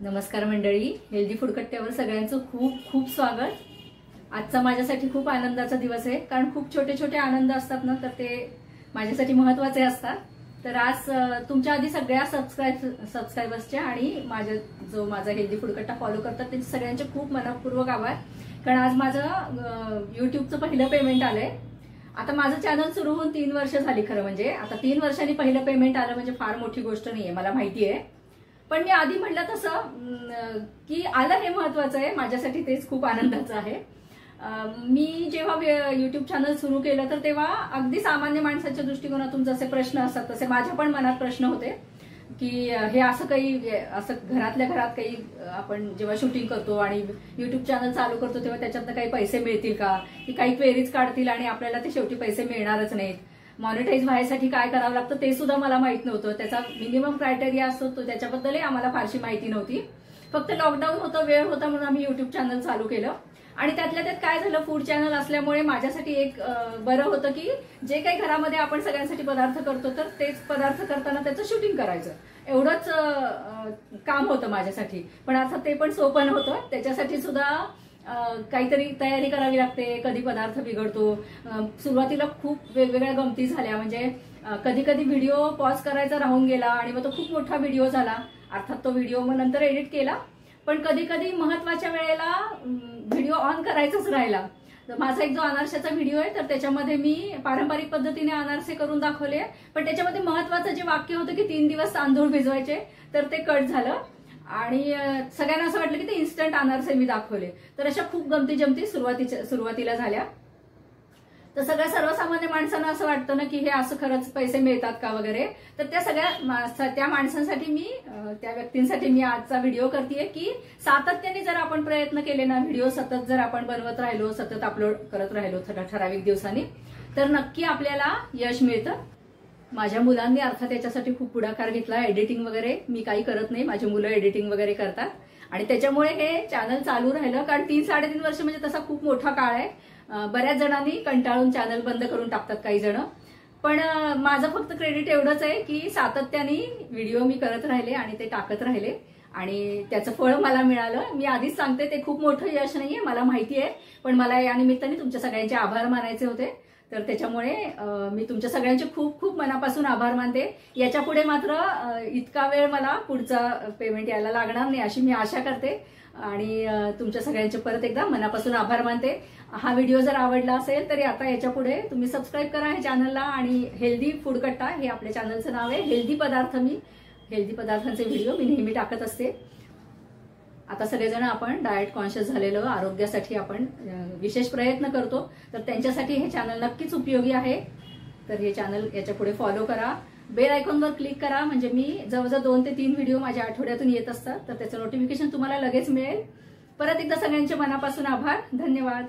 नमस्कार मंडळी, healthy food कट्ट्यावर सगळ्यांचं खूप खूप स्वागत। आजचा माझ्यासाठी खूप आनंदाचा दिवस आहे, कारण खूप छोटे छोटे आनंद असतात ना, तर ते माझ्यासाठी महत्त्वाचे असतात। तर आज तुमच्या आधी सगळ्या सबस्क्रायबर्सचे आणि माझा हेल्दी फूड कट्टा फॉलो करतात त्यांचे सगळ्यांचे खूप मनपूर्वक आभार, कारण आज माझं यूट्यूबचं पहिलं पेमेंट आलंय। आता माझं चॅनल सुरू होऊन 3 वर्ष झाली। खरं म्हणजे आता 3 वर्षांनी पहिलं पेमेंट आलं म्हणजे फार मोठी गोष्ट नाहीये, मला माहिती आहे। पण मी आधी म्हटलं तसं की आलं हे महत्वाचं आहे माझ्यासाठी, तेच खूप आनंदाचं आहे। मी जेव्हा यूट्यूब चॅनल सुरू केलं तर तेव्हा अगदी सामान्य माणसाच्या दृष्टिकोनातून जसे प्रश्न असतात तसे माझ्या पण मनात प्रश्न होते की हे असं काही असं घरातल्या घरात काही आपण जेव्हा शूटिंग करतो आणि यूट्यूब चॅनल चालू करतो तेव्हा त्याच्यातनं काही पैसे मिळतील का, की काही क्वेरीज काढतील आणि आपल्याला ते शेवटी पैसे मिळणारच नाहीत। मॉनिटाईज व्हायसाठी काय करावं लागतं ते सुद्धा मला माहित नव्हतं, त्याचा मिनिमम क्रायटेरिया असतो तो त्याच्याबद्दलही आम्हाला फारशी माहिती नव्हती। फक्त लॉकडाऊन होतं, वेळ होता म्हणून आम्ही युट्यूब चॅनल चालू केलं। आणि त्यातल्या त्यात काय झालं, फूड चॅनल असल्यामुळे माझ्यासाठी एक बरं होतं की जे काही घरामध्ये आपण सगळ्यांसाठी पदार्थ करतो तर तेच पदार्थ करताना त्याचं शूटिंग करायचं, एवढंच काम होतं माझ्यासाठी। पण आता ते पण सोपं नव्हतं, त्याच्यासाठी सुद्धा काहीतरी तयारी करावी लागते, कधी पदार्थ बिघडतो। सुरुवातीला खूप वेगवेगळ्या गमती झाल्या, म्हणजे कधी कधी व्हिडिओ पॉज करायचा राहून गेला आणि मग तो खूप मोठा व्हिडिओ झाला। अर्थात तो व्हिडिओ मग नंतर एडिट केला, पण कधी कधी महत्वाच्या वेळेला व्हिडिओ ऑन करायचाच राहिला। तर माझा एक जो अनारशाचा व्हिडिओ आहे तर त्याच्यामध्ये मी पारंपरिक पद्धतीने अनारसे करून दाखवले, पण त्याच्यामध्ये महत्वाचं जे वाक्य होतं की 3 दिवस तांदूळ भिजवायचे तर ते कट झालं आणि सगळ्यांना असं वाटलं की ते इन्स्टंट अनारसे मी दाखवले। तर अशा खूप गमती जमती सुरुवातीला झाल्या। तर सगळ्या सर्वसामान्य माणसांना असं वाटतं ना की हे असं खरंच पैसे मिळतात का वगैरे, तर त्या त्या माणसांसाठी त्या व्यक्तींसाठी मी आजचा व्हिडिओ करतेय की सातत्याने जर आपण प्रयत्न केले ना, व्हिडिओ सतत जर आपण बनवत राहिलो, सतत अपलोड करत राहिलो ठराविक दिवसांनी, तर नक्की आपल्याला यश मिळतं। माझ्या मुलांनी अर्थात त्याच्यासाठी खूप पुढाकार घेतला। एडिटिंग वगैरे मी काही करत नाही, माझी मुलं एडिटिंग वगैरे करतात आणि त्याच्यामुळे हे चॅनल चालू राहिलं, कारण 3-3.5 वर्ष म्हणजे तसा खूप मोठा काळ आहे। बऱ्याच जणांनी कंटाळून चॅनल बंद करून टाकतात काही जण, पण माझं फक्त क्रेडिट एवढंच आहे की सातत्याने व्हिडिओ मी करत राहिले आणि ते टाकत राहिले आणि त्याचं फळ मला मिळालं। मी आधीच सांगते ते खूप मोठं यश नाहीये, मला माहिती आहे, पण मला या निमित्ताने तुमच्या सगळ्यांचे आभार मानायचे होते। तर त्याच्यामुळे मी तुमच्या सगळ्यांचे खूप खूप मनापासून आभार मानते। याच्या पुढे मात्र इतका वेळ मला पुढचा पेमेंट यायला लागणार नाही अशी मी आशा करते आणि तुमच्या सगळ्यांचे परत एकदा मनापासून आभार मानते। हा व्हिडिओ जर आवडला असेल तर आता याच्या पुढे तुम्ही सबस्क्राईब करा हे चॅनलला, आणि हेल्दी फूड कट्टा हे आपल्या चॅनलचं नाव आहे। हेल्दी पदार्थांचे व्हिडिओ मी नेहमी टाकत असते। आता सगळेजण आपण डाएट कॉन्शियस झालेलो, आरोग्यासाठी आपण विशेष प्रयत्न करतो, तर त्यांच्यासाठी हे चॅनल नक्कीच उपयोगी आहे। तर हे चॅनल याच्या पुढे फॉलो करा, बेल आयकॉनवर क्लिक करा, म्हणजे मी जवळजवळ 2 ते 3 व्हिडिओ माझ्या आठवड्यातून येत असतात, तर त्याचं नोटिफिकेशन तुम्हाला लगेच मिळेल। परत एकदा सगळ्यांचे मनापासून आभार, धन्यवाद।